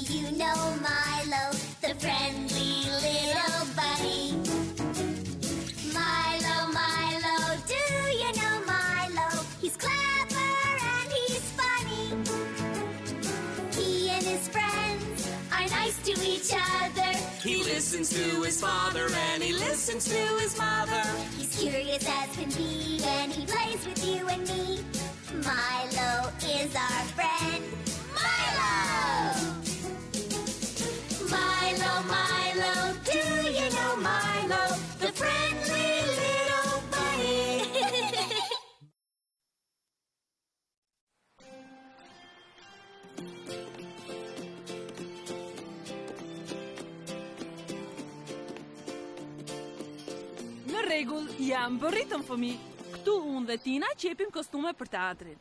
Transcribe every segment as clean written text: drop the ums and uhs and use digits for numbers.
you know Milo, the friendly little bunny? Milo, Milo, do you know Milo? He's clever and he's funny. He and his friends are nice to each other. He listens to his father and he listens to his mother. He's curious as can be and he plays with you and me. Milo is our friend. Milo! Milo, Milo, do you know Milo, the friendly little bunny? Në rregull, jam përritëm fëmi. Këtu unë dhe Tina qepim kostume për teatrin.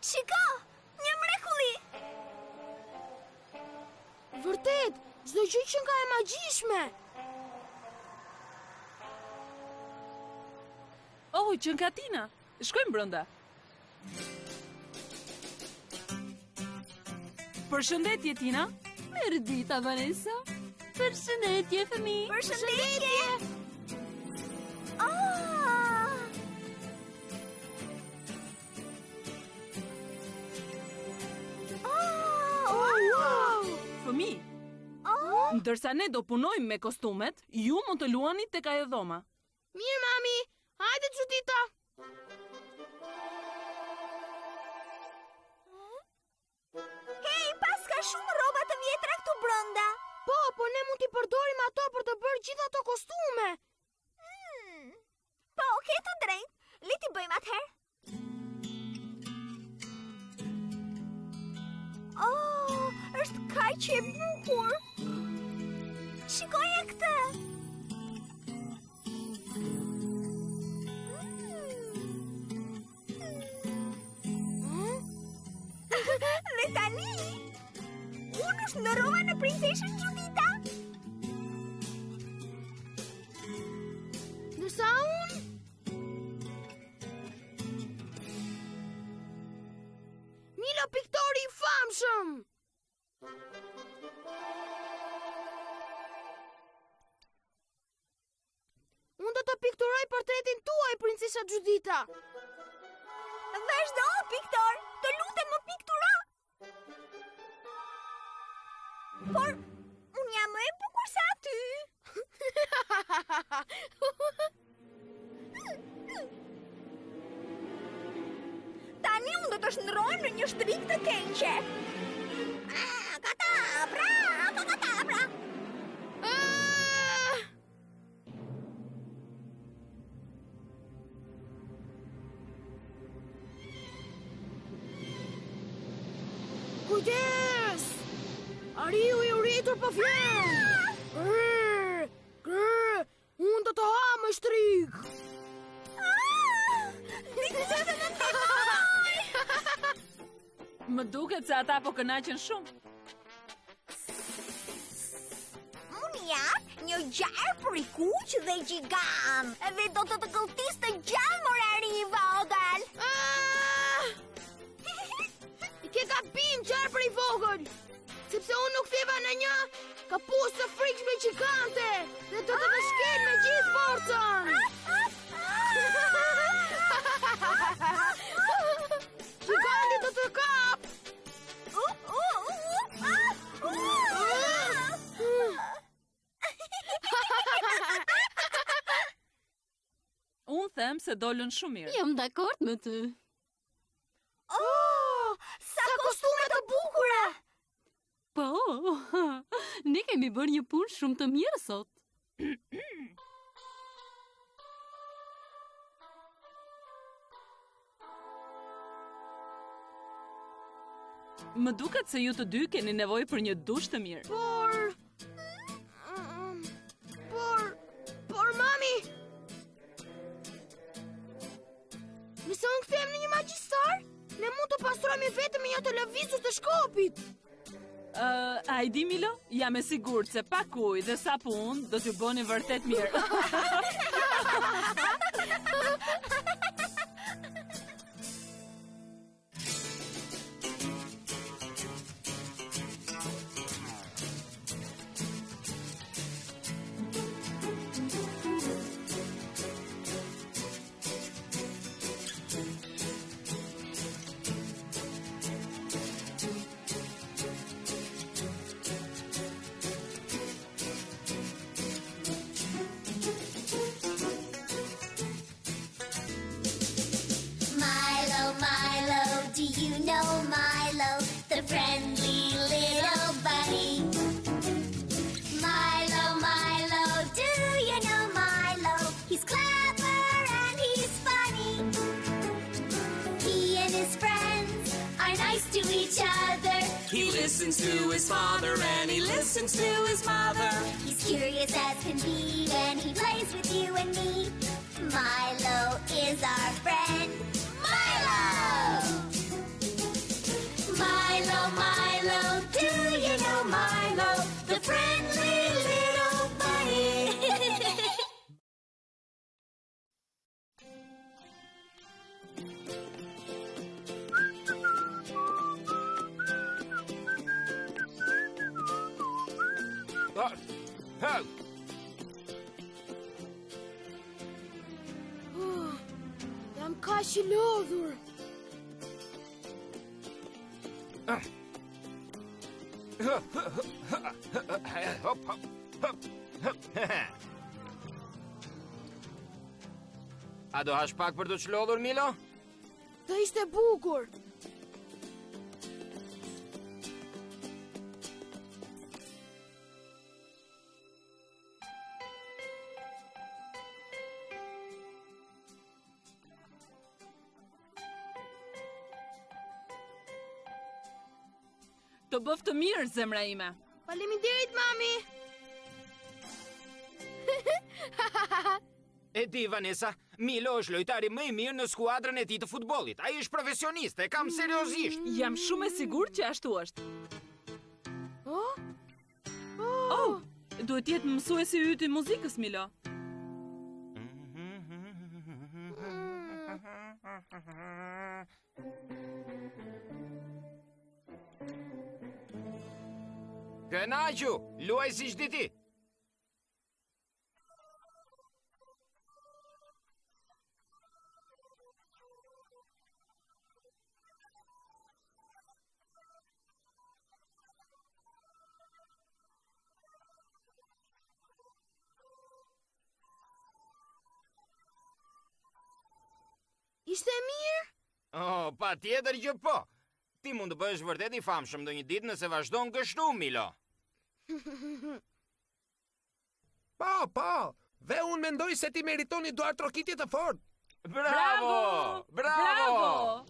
Shiko, një mrekulli! Vërtet, çdo gjë që nga e magjishme. Oh, që nga Tina. Shkojmë brenda. Përshëndetje, Tina. Mirdita, Vanessa. Përshëndetje, fëmi. Përshëndetje! Fëmi, ndërsa ne do punojmë me kostumet, ju mund të luani tek ajo dhoma. Mirë, mami. Hajde, Judita. Hey, pas ka shumë rroba të vjetra këtu brenda. Po, ne mund t'i përdorim ato për të bërë gjitha ato kostume. Po, ke të drejtë. Le t'i bëjmë atëherë. Oh, është kaq e bukur. Shikoje këtë. Dhe tani, unë është ndërrova në princeshën Judita. Ndërsa unë... Milo piktori i famshëm. Unë do të pikturoj portretin tuaj, princesha Judita. Vazhdo, piktor, të lutem më pikturo. Por, unë jam më e bukur se aty. Tani unë do të shndrohem në një shtrik të keqe. Akadabra, akadabra. Kujdes! Ariu i uritur po vjen! Unë do të ha më shtrik! Më duket se ata po kënaqen shumë. Unë jam një gjarë për i kuq dhe gjigam. Dhe do të gëlltis të gjallë morari i vogël. I ke gabim qarë për i vogël, sepse unë nuk theva në një kapusë të frikshme gjigante dhe do të të shkel me gjithë forcën. Giganti do të kap. Unë them se dolën shumë mirë. Jam dakord me ty. Oh, sa kostume të bukura! Po, ne kemi bërë një punë shumë të mirë sot. Më duket se ju të dy keni nevojë për një dush të mirë. Por, mami, nëse unë kthehem në një magjistar, ne mund të pastrojmë vetëm një televizus të shkopit. A i di, Milo? Jam e sigurt se pak ujë dhe sapun do t'ju bëni vërtet mirë. listens to his father and he listens to his mother. He's curious as can be and he plays with you and me. Milo is our friend. Milo! Milo, Milo, do you know Milo? The friendly little bunny. Jam kaq I lodhur. A do hash pak për të çlodhur, Milo? Të ishte bukur. Të bëf të mirë, zemra ime. Faleminderit, mami. E di, Vanessa, Milo është lojtari më I mirë në skuadrën e tij të futbollit. Ai është profesionist, e kam seriozisht. Jam shumë e sigurt që ashtu është. Oh? Oh, duhet jetë mësuesi yt I muzikës, Milo. Kënaqu, luaj siç di ti. Ishte mirë? Oh, patjetër që po. Ti mund të bëhesh vërtet I famshëm ndonjë ditë nëse vazhdon kështu, Milo. Po, dhe unë mendoj se ti meriton një duar trokitje të fortë. Bravo! Bravo!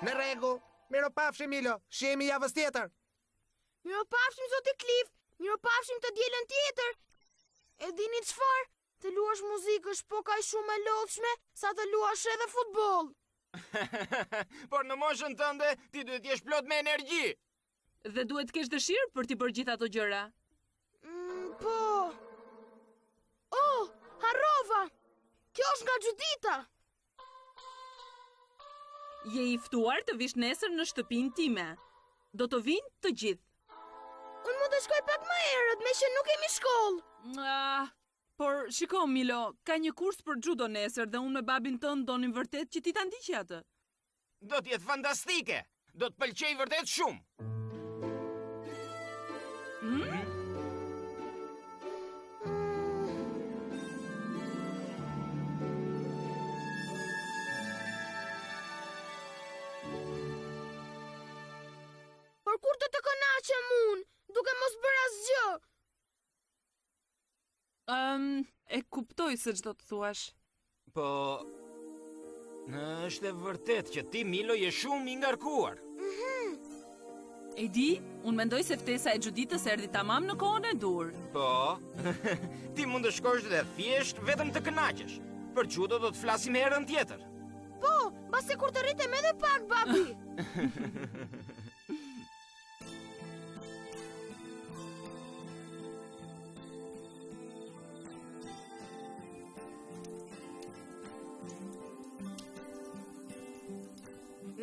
Në rregull, miropafshim Milo, shihemi javës tjetër. Miropafshim zoti Cliff, miropafshim të dielën tjetër. E dini çfarë? Të luash muzikë është po kaq shumë e lodhshme sa të luash edhe futboll. Por në moshën tënde ti duhet jesh plot me energji. Dhe duhet të kesh dëshirë për t'i bërë gjithë ato gjëra. Po. Oh, harrova. Kjo është nga Judita. Je I ftuar të vish nesër në shtëpinë time. Do të vinë të gjithë. Unë mund të shkoj pak më herët, me që nuk kemi shkollë. Por, shiko, Milo, ka një kurs për judo nesër dhe unë me babin tënd donim vërtet që ti ta ndiqje atë. Do t'jetë fantastike. Do të pëlqej vërtet shumë. Por kur të kënaqem unë, duke mos bërë asgjë? E kuptoj se ç'do të thuash. Po, është e vërtet që ti, Milo, je shumë I ngarkuar. E di, unë mendoj se ftesa e Juditës erdhi tamam në kohën e dur. Po, ti mund të shkosh dhe thjesht vetëm të kënaqesh. Për judo do të flasim herën tjetër. Po, mbase kur të rritem edhe pak, babi.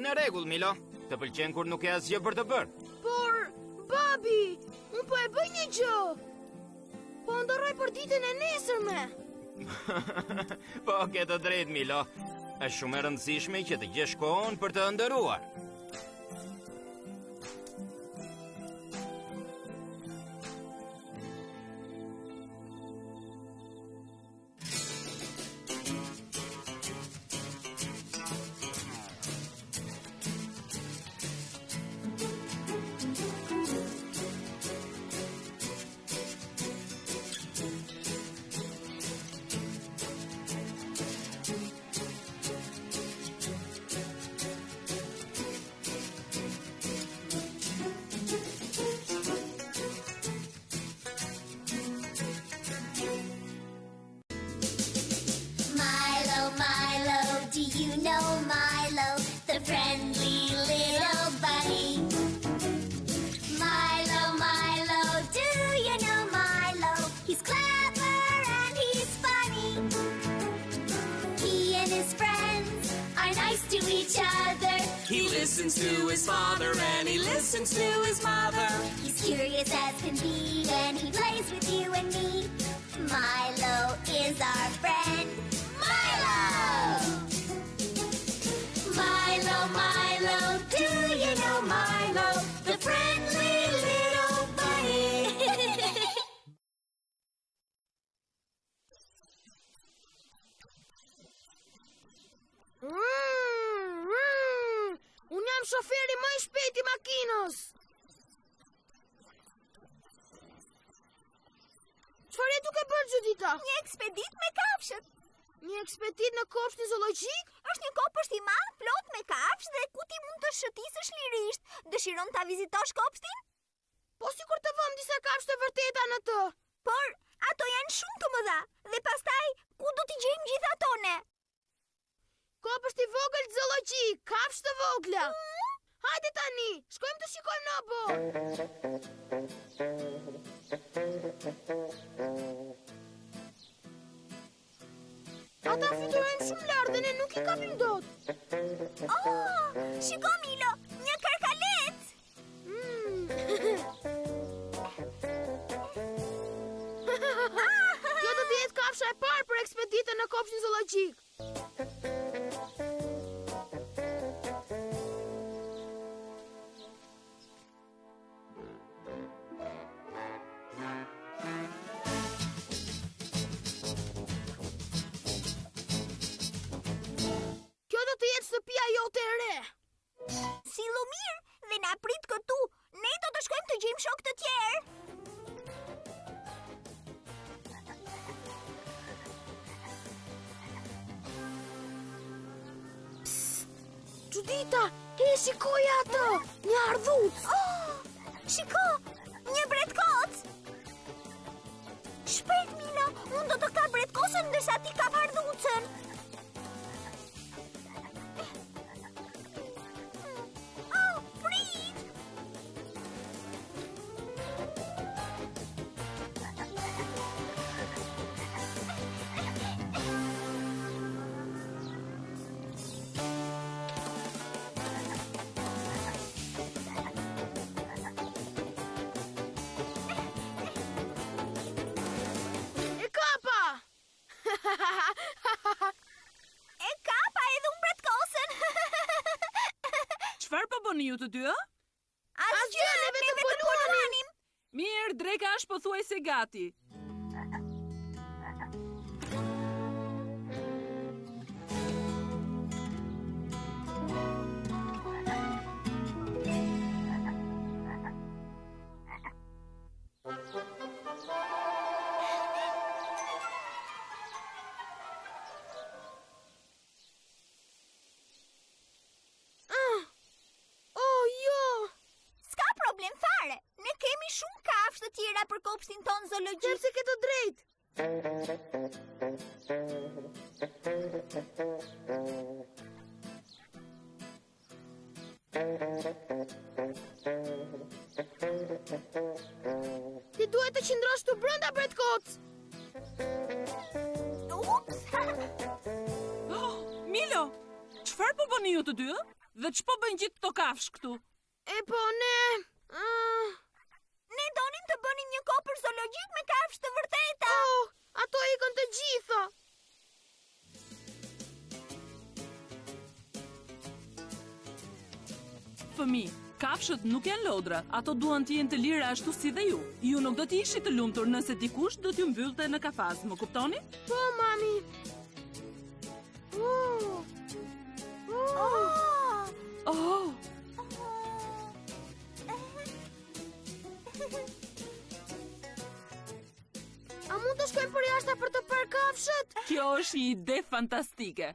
Në rregull, Milo. Të pëlqen kur nuk e asgjë për të bërë. Por, babi, unë po e bëj një gjë. Po ndërroj për ditën e nesërme. Po, ke të drejtë, Milo. Është shumë e rëndësishme që të gjesh kohën për të ëndërruar. He listens to his father and he listens to his mother. He's curious as can be, and he plays with you and me. Milo is our friend. Milo! Milo, Milo, do you know Milo? The friendly little bunny. Unë jam shoferi më i shpejt i makinës. Çfarë e duke bërë Judita? Një ekspedit me kafshët. Një ekspedit në kopshtin zoologjik? Është një kopësht i madh plot me kafshë dhe ku ti mund të shëtisësh lirisht. Dëshiron ta vizitosh kopshtin? Po sikur të vëm disa kafshë të vërteta në të. Por ato janë shumë të mëdha. Dhe pastaj ku do t'i gjejmë gjithë ato ne? Kopësht i vogël zoologjik, kafshë të vogla. Hajde tani, shkojmë të shikojmë në abo. Ata fluturojnë shumë lart dhe ne nuk I kapim dot. Oh, shiko Milo, një kërkalec. Kjo do të jetë kafsha e parë për ekspeditën në kopshtin zoologjik. Shtëpia jote e re. Sillu mirë dhe na prit këtu. Ne do të shkojmë të gjejmë shok të tjerë. Judita, shikoj atë, një ardhuc. Oh, shiko, një bretkocë. Shpejt Milo, unë do të kap bretkocën ndërsa ti kap ardhucën. Çfarë po bëni ju të dy? Asgjë, ne vetëm po luanim. Mirë, dreka është pothuajse gati. Për kopshtin ton zoologjik. Sepse ke të drejtë. Ti duhet të qëndrosh të brenda bretkocë. Ups. Milo, çfarë po bëni ju të dy? Dhe ç'po bëjnë gjithë këto kafshë këtu? E po ne... Ne donim të bënim një kopër zoologjik me kafshë të vërteta. Oh, ato ikën të gjitha. Fëmijë, kafshët nuk janë lodra, ato duan të jenë të lira ashtu si dhe ju. Ju nuk do të ishit të lumtur nëse dikush do t'ju mbyllte në kafaz, më kuptoni? Po, mami. Oh. A mund të shkojmë për jashtë për të parë kafshët? Kjo është një ide fantastike.